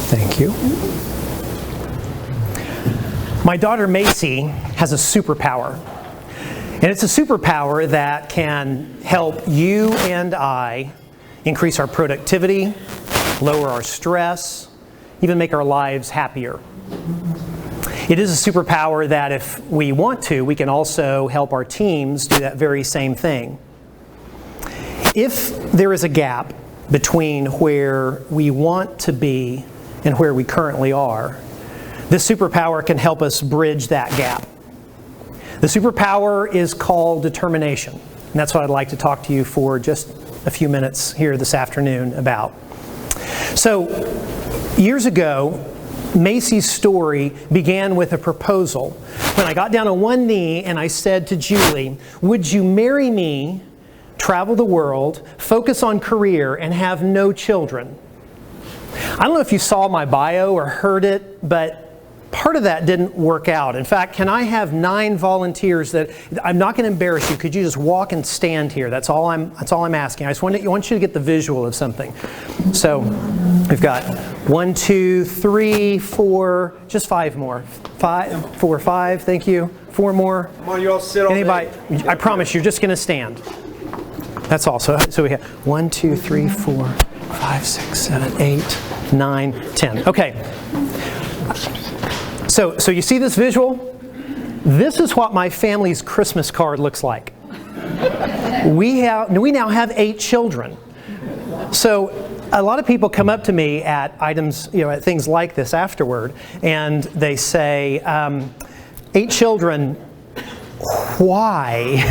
Thank you. My daughter Macy has a superpower. And it's a superpower that can help you and I increase our productivity, lower our stress, even make our lives happier. It is a superpower that if we want to, we can also help our teams do that very same thing. If there is a gap between where we want to be and where we currently are, this superpower can help us bridge that gap. The superpower is called determination. And that's what I'd like to talk to you for just a few minutes here this afternoon about. So, years ago, Macy's story began with a proposal. When I got down on one knee and I said to Julie, "Would you marry me, travel the world, focus on career, and have no children?" I don't know if you saw my bio or heard it, but part of that didn't work out. In fact, can I have 9 volunteers that, I'm not going to embarrass you, could you just walk and stand here? That's all I'm asking. I just want you to get the visual of something. So we've got 1, 2, 3, 4, just 5 more. 4, 5, thank you. 4 more. Come on, you all sit on anybody? I promise you're just going to stand. That's all. So we have 1, 2, 3, 4, 5, 6, 7, 8, 9, 10. Okay. So you see this visual? This is what my family's Christmas card looks like. We now have 8 children. So a lot of people come up to me at items, at things like this afterward, and they say, 8 children, why?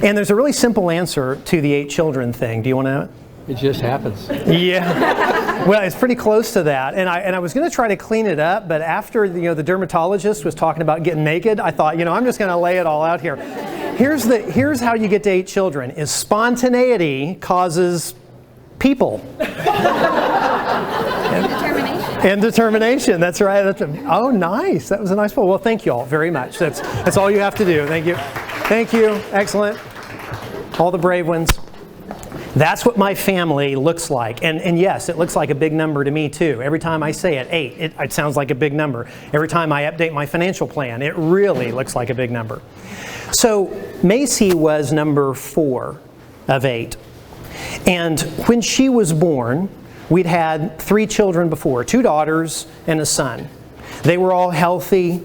And there's a really simple answer to the 8 children thing. Do you want to know it? It just happens. Yeah. Well, it's pretty close to that. And I was going to try to clean it up, but after the dermatologist was talking about getting naked, I thought, I'm just going to lay it all out here. Here's how you get to 8 children: is spontaneity causes people. And determination. That's right. Oh, nice. That was a nice poll. Well, thank you all very much. That's all you have to do. Thank you. Thank you. Excellent. All the brave ones. That's what my family looks like. And yes, it looks like a big number to me too. Every time I say it, 8, it sounds like a big number. Every time I update my financial plan, it really looks like a big number. So Macy was number 4 of 8. And when she was born, we'd had 3 children before, 2 daughters and a son. They were all healthy.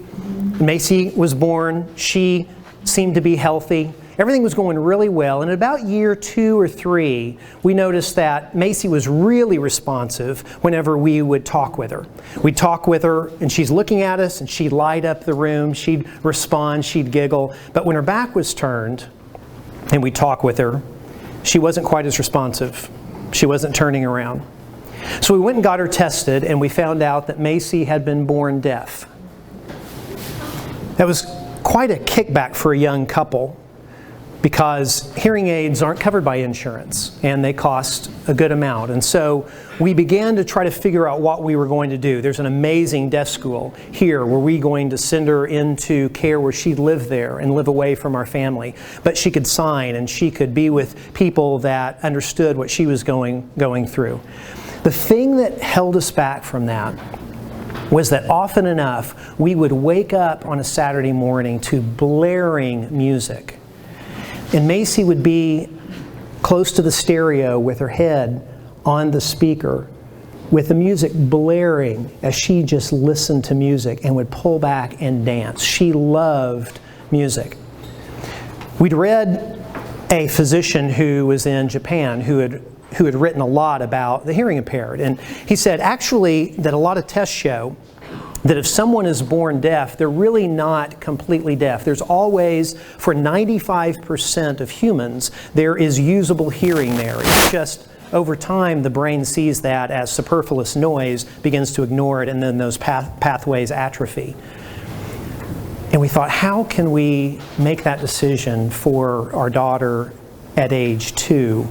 Macy was born. She seemed to be healthy. Everything was going really well, and at about year 2 or 3, we noticed that Macy was really responsive whenever we would talk with her. We'd talk with her, and she's looking at us, and she'd light up the room, she'd respond, she'd giggle. But when her back was turned, and we'd talk with her, she wasn't quite as responsive. She wasn't turning around. So we went and got her tested, and we found out that Macy had been born deaf. That was quite a kickback for a young couple, because hearing aids aren't covered by insurance and they cost a good amount. And so we began to try to figure out what we were going to do. There's an amazing deaf school here where we're going to send her into care where she'd live there and live away from our family. But she could sign and she could be with people that understood what she was going through. The thing that held us back from that was that often enough we would wake up on a Saturday morning to blaring music. And Macy would be close to the stereo with her head on the speaker with the music blaring as she just listened to music and would pull back and dance. She loved music. We'd read a physician who was in Japan who had written a lot about the hearing impaired. And he said actually that a lot of tests show that if someone is born deaf, they're really not completely deaf. There's always, for 95% of humans, there is usable hearing there. It's just over time the brain sees that as superfluous noise, begins to ignore it, and then those pathways atrophy. And we thought, how can we make that decision for our daughter at age 2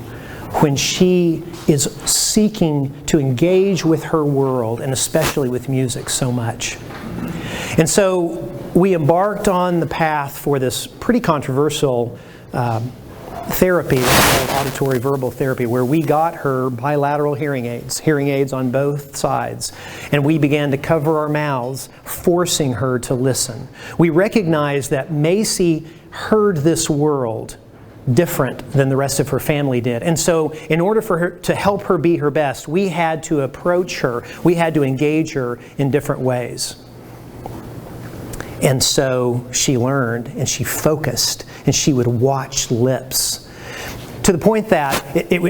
when she is seeking to engage with her world, and especially with music, so much. And so we embarked on the path for this pretty controversial therapy called auditory verbal therapy, where we got her bilateral hearing aids on both sides, and we began to cover our mouths, forcing her to listen. We recognized that Macy heard this world different than the rest of her family did. And so in order for her to help her be her best, we had to approach her, we had to engage her in different ways. And so she learned, and she focused, and she would watch lips. To the point that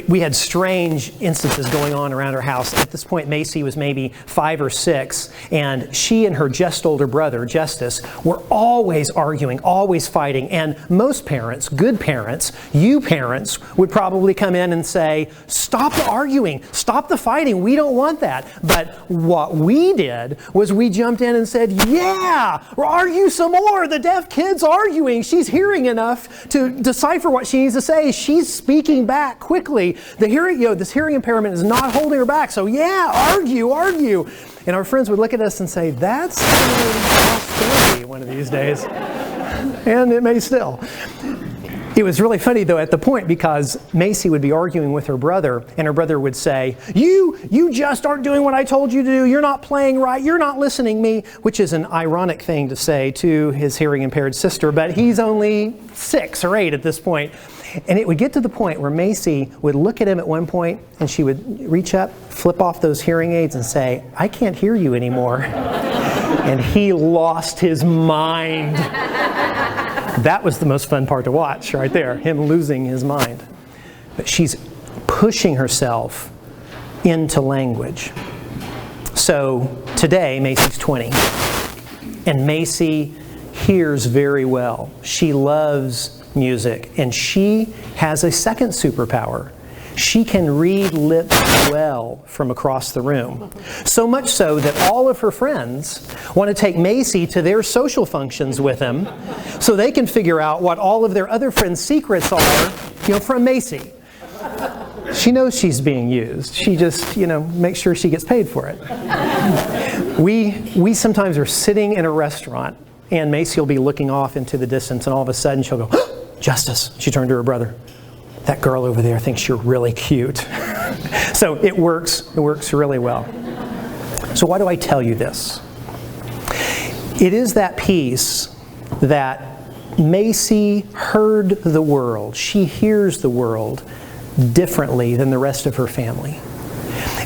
we had strange instances going on around our house. At this point, Macy was maybe 5 or 6, and she and her just older brother, Justice, were always arguing, always fighting. And most parents, good parents, you parents, would probably come in and say, "Stop the arguing, stop the fighting, we don't want that." But what we did was we jumped in and said, "Yeah, argue some more. The deaf kid's arguing. She's hearing enough to decipher what she needs to say. She's speaking back quickly. The hearing, this hearing impairment is not holding her back. So yeah, argue." And our friends would look at us and say, "That's going to story one of these days." And it may still. It was really funny though at the point, because Macy would be arguing with her brother, and her brother would say, You just aren't doing what I told you to do. You're not playing right. You're not listening to me," which is an ironic thing to say to his hearing impaired sister, but he's only 6 or 8 at this point. And it would get to the point where Macy would look at him at one point, and she would reach up, flip off those hearing aids and say, "I can't hear you anymore." And he lost his mind. That was the most fun part to watch right there, him losing his mind. But she's pushing herself into language. So today, Macy's 20. And Macy hears very well. She loves music, and she has a second superpower. She can read lips well from across the room. So much so that all of her friends want to take Macy to their social functions with them so they can figure out what all of their other friends' secrets are, from Macy. She knows she's being used. She just, makes sure she gets paid for it. We sometimes are sitting in a restaurant, and Macy will be looking off into the distance, and all of a sudden she'll go, "Justice." She turned to her brother. "That girl over there thinks you're really cute." So it works really well. So why do I tell you this? It is that piece that Macy heard the world. She hears the world differently than the rest of her family.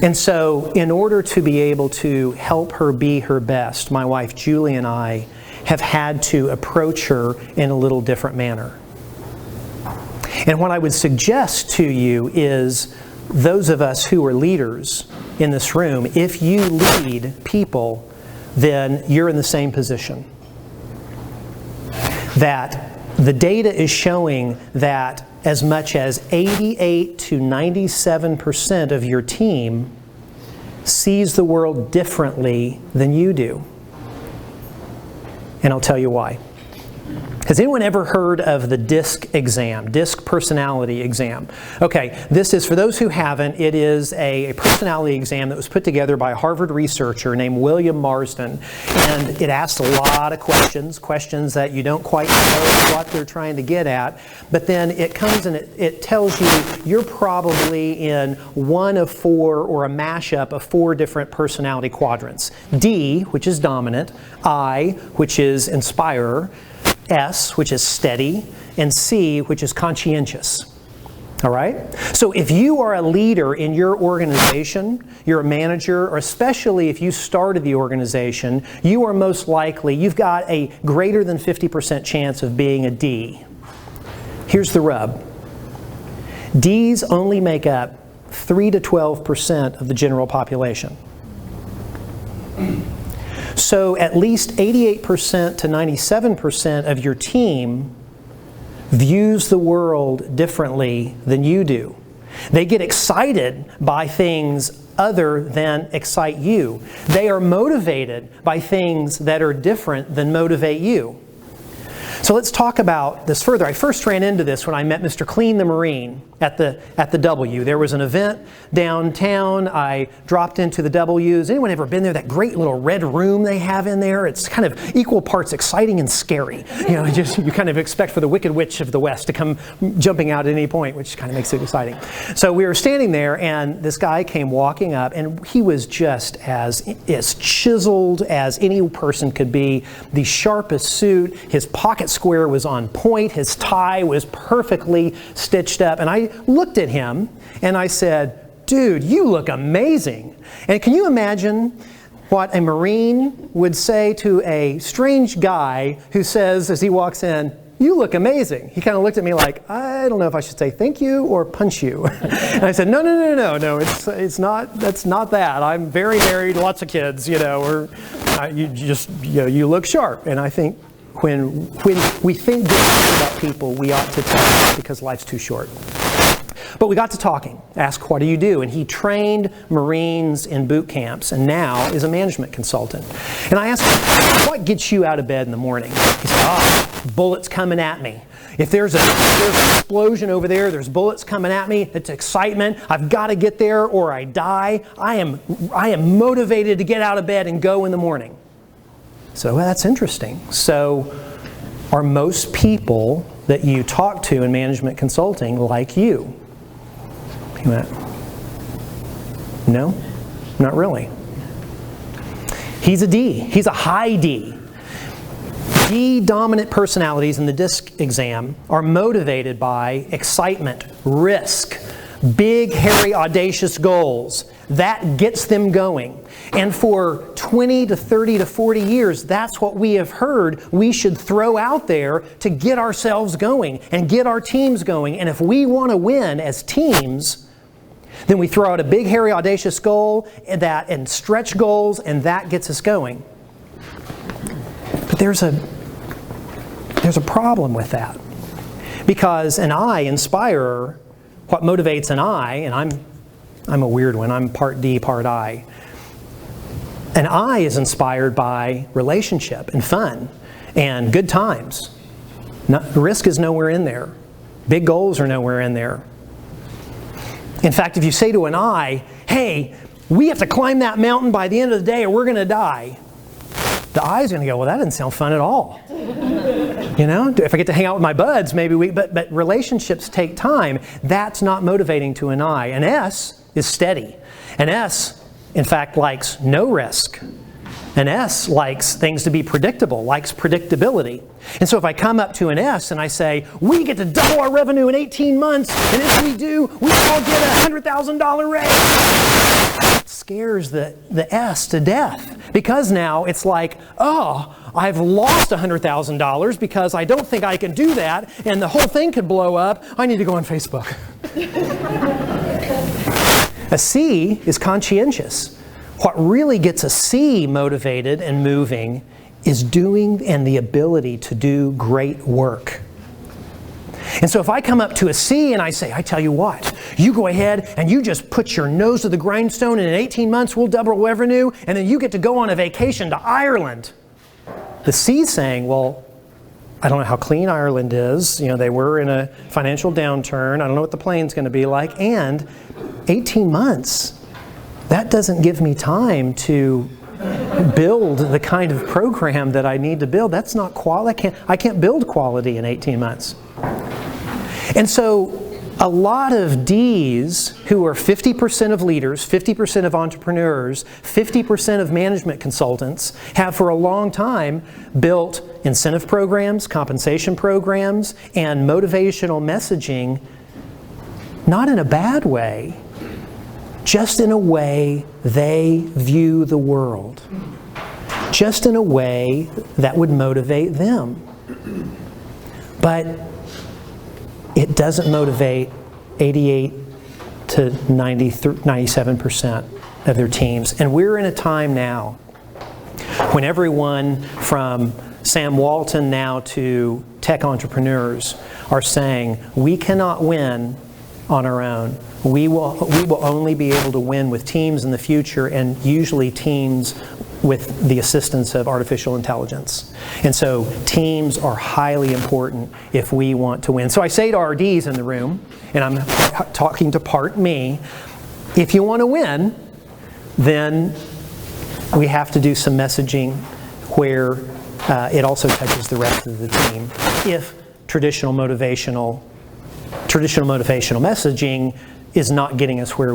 And so in order to be able to help her be her best, my wife Julie and I have had to approach her in a little different manner. And what I would suggest to you is, those of us who are leaders in this room, if you lead people, then you're in the same position. That the data is showing that as much as 88 to 97% of your team sees the world differently than you do. And I'll tell you why. Has anyone ever heard of the DISC exam, DISC personality exam? Okay, this is, for those who haven't, it is a personality exam that was put together by a Harvard researcher named William Marsden. And it asks a lot of questions that you don't quite know what they're trying to get at. But then it comes and it tells you you're probably in one of 4, or a mashup of 4 different personality quadrants. D, which is dominant, I, which is inspirer, S, which is steady, and C, which is conscientious. All right? So if you are a leader in your organization, you're a manager, or especially if you started the organization, you are most likely, you've got a greater than 50% chance of being a D. Here's the rub. Ds only make up 3 to 12% of the general population. So at least 88% to 97% of your team views the world differently than you do. They get excited by things other than excite you. They are motivated by things that are different than motivate you. So let's talk about this further. I first ran into this when I met Mr. Clean the Marine. at the W. There was an event downtown. I dropped into the W's. Anyone ever been there? That great little red room they have in there. It's kind of equal parts exciting and scary. You know, you kind of expect for the Wicked Witch of the West to come jumping out at any point, which kind of makes it exciting. So we were standing there, and this guy came walking up, and he was just as chiseled as any person could be. The sharpest suit. His pocket square was on point. His tie was perfectly stitched up. And I looked at him and I said, "Dude, you look amazing." And can you imagine what a Marine would say to a strange guy who says, as he walks in, "You look amazing"? He kind of looked at me like, I don't know if I should say thank you or punch you. And I said, no, it's not, that's not that. I'm very married, lots of kids, you know, or you look sharp. And I think when we think good about people, we ought to tell them, because life's too short. But we got to talking, asked, "What do you do?" And he trained Marines in boot camps and now is a management consultant. And I asked him, "What gets you out of bed in the morning?" He said, "Bullets coming at me. If there's an explosion over there, there's bullets coming at me, it's excitement. I've got to get there or I die. I am motivated to get out of bed and go in the morning." So, well, that's interesting. So are most people that you talk to in management consulting like you? He went, "No, not really." He's a D. He's a high D. D-dominant personalities in the DISC exam are motivated by excitement, risk, big, hairy, audacious goals. That gets them going. And for 20 to 30 to 40 years, that's what we have heard we should throw out there to get ourselves going and get our teams going. And if we want to win as teams, then we throw out a big, hairy, audacious goal and stretch goals, and that gets us going. But there's a problem with that. Because an I, inspirer, what motivates an I, and I'm a weird one, I'm part D, part I. An I is inspired by relationship and fun and good times. Risk is nowhere in there. Big goals are nowhere in there. In fact, if you say to an I, "Hey, we have to climb that mountain by the end of the day or we're going to die," the I is going to go, "Well, that doesn't sound fun at all." You know, if I get to hang out with my buds, maybe but relationships take time. That's not motivating to an I. An S is steady. An S, in fact, likes no risk. An S likes things to be predictable, likes predictability. And so if I come up to an S and I say, "We get to double our revenue in 18 months, and if we do, we all get a $100,000 raise," it scares the S to death. Because now it's like, oh, I've lost $100,000 because I don't think I can do that, and the whole thing could blow up. I need to go on Facebook. A C is conscientious. What really gets a C motivated and moving is doing and the ability to do great work. And so if I come up to a C and I say, "I tell you what, you go ahead and you just put your nose to the grindstone, and in 18 months we'll double revenue, and then you get to go on a vacation to Ireland." The C's saying, "Well, I don't know how clean Ireland is. You know, they were in a financial downturn. I don't know what the plane's going to be like. And 18 months, that doesn't give me time to build the kind of program that I need to build. That's not quality. I can't build quality in 18 months." And so a lot of Ds who are 50% of leaders, 50% of entrepreneurs, 50% of management consultants have for a long time built incentive programs, compensation programs, and motivational messaging, not in a bad way, just in a way they view the world. Just in a way that would motivate them. But it doesn't motivate 88 to 97% of their teams. And we're in a time now when everyone from Sam Walton now to tech entrepreneurs are saying, we cannot win on our own. We will only be able to win with teams in the future, and usually teams with the assistance of artificial intelligence. And so teams are highly important if we want to win. So I say to RDs in the room, and I'm talking to part me, if you want to win, then we have to do some messaging where it also touches the rest of the team. If traditional motivational messaging is not getting us where